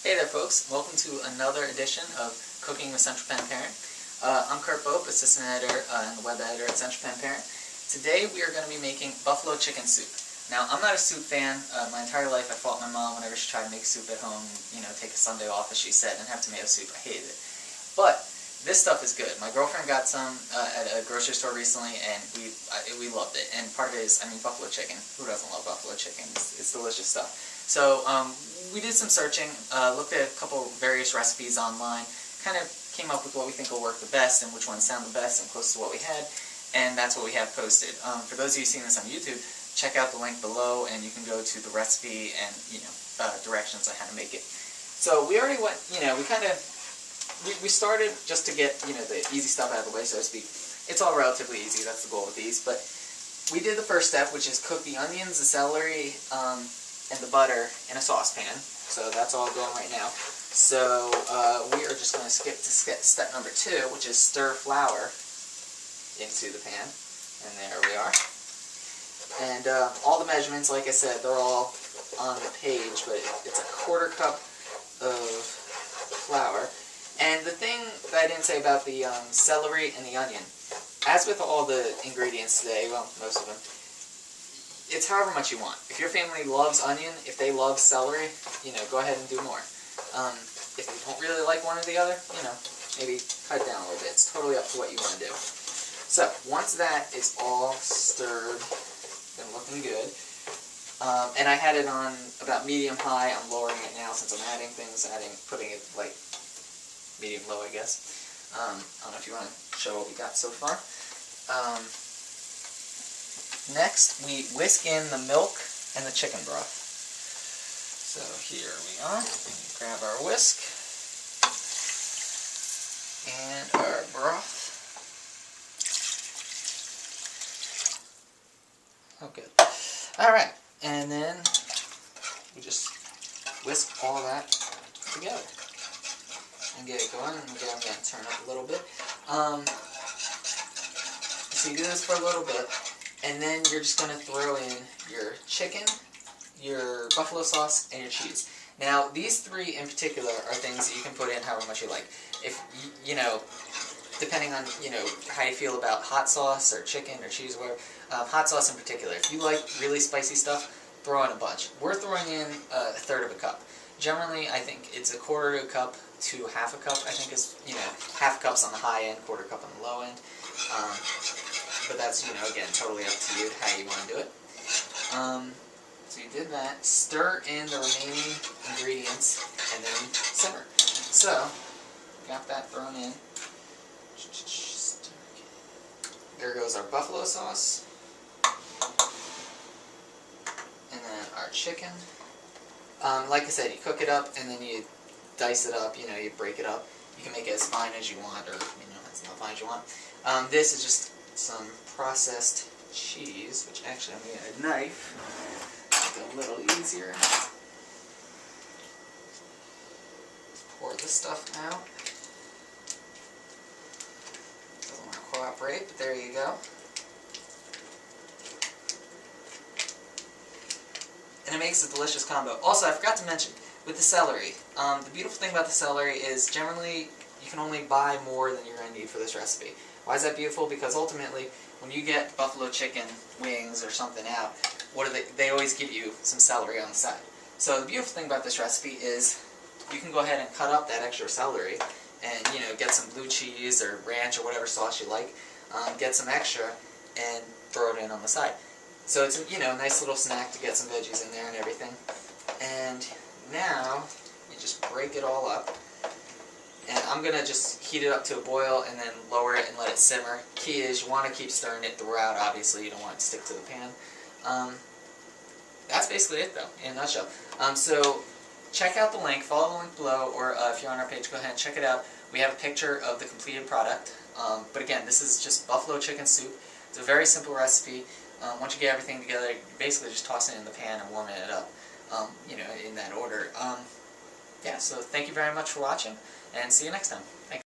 Hey there folks, welcome to another edition of Cooking with Central Penn Parent. I'm Kurt Bope, Assistant Editor and the Web Editor at Central Penn Parent. Today we are going to be making buffalo chicken soup. Now I'm not a soup fan. My entire life I fought my mom whenever she tried to make soup at home, take a Sunday off as she said and have tomato soup. I hated it. But this stuff is good. My girlfriend got some at a grocery store recently and we loved it. And part of it is, buffalo chicken. Who doesn't love buffalo chicken? It's delicious stuff. So we did some searching, looked at a couple various recipes online, kind of came up with what we think will work the best and which ones sound the best and close to what we had, and that's what we have posted. For those of you seeing this on YouTube, check out the link below and you can go to the recipe and directions on how to make it. So we already went, we started just to get the easy stuff out of the way, so to speak. It's all relatively easy, that's the goal with these, but we did the first step, which is cook the onions, the celery, and the butter in a saucepan. So that's all going right now. So we are just going to skip to step number 2, which is stir flour into the pan. And there we are. And all the measurements, like I said, they're all on the page, but it's a 1/4 cup of flour. And the thing that I didn't say about the celery and the onion, as with all the ingredients today, well, most of them, it's however much you want. If your family loves onion, if they love celery, go ahead and do more. If you don't really like one or the other, maybe cut down a little bit. It's totally up to what you want to do. So, once that is all stirred and looking good, and I had it on about medium-high, I'm lowering it now since I'm adding things, putting it like medium-low, I guess. I don't know if you want to show what we got so far. Next, we whisk in the milk and the chicken broth. So here we are. Grab our whisk and our broth. Oh, good. Alright, and then we just whisk all that together and get it going. And again, I'm going to turn up a little bit. So you do this for a little bit. And then you're just going to throw in your chicken, your buffalo sauce, and your cheese. Now, these 3 in particular are things that you can put in however much you like. If, depending on, how you feel about hot sauce or chicken or cheese or whatever, hot sauce in particular. If you like really spicy stuff, throw in a bunch. We're throwing in 1/3 of a cup. Generally, I think it's a 1/4 cup to 1/2 cup, I think is, 1/2 cup's on the high end, 1/4 cup on the low end. But that's, again, totally up to you how you want to do it. So you did that. Stir in the remaining ingredients and then simmer. So, got that thrown in. There goes our buffalo sauce. And then our chicken. Like I said, you cook it up and then you dice it up, you break it up. You can make it as fine as you want or, as not fine as you want. This is just some processed cheese, which actually I'm going to get a knife, make it a little easier. Just pour this stuff out. Doesn't want to cooperate, but there you go. And it makes a delicious combo. Also, I forgot to mention, with the celery, the beautiful thing about the celery is generally you can only buy more than you're going to need for this recipe. Why is that beautiful? Because ultimately, when you get buffalo chicken wings or something out, what do they always give you some celery on the side. So the beautiful thing about this recipe is you can go ahead and cut up that extra celery and get some blue cheese or ranch or whatever sauce you like, get some extra and throw it in on the side. So it's a nice little snack to get some veggies in there and everything. And now you just break it all up. And I'm going to just heat it up to a boil and then lower it and let it simmer. Key is you want to keep stirring it throughout, obviously. You don't want it to stick to the pan. That's basically it, though, in a nutshell. So check out the link. Follow the link below, or if you're on our page, go ahead and check it out. We have a picture of the completed product. But again, this is just buffalo chicken soup. It's a very simple recipe. Once you get everything together, you basically just toss it in the pan and warming it up, in that order. Yeah, so thank you very much for watching, and see you next time. Thanks.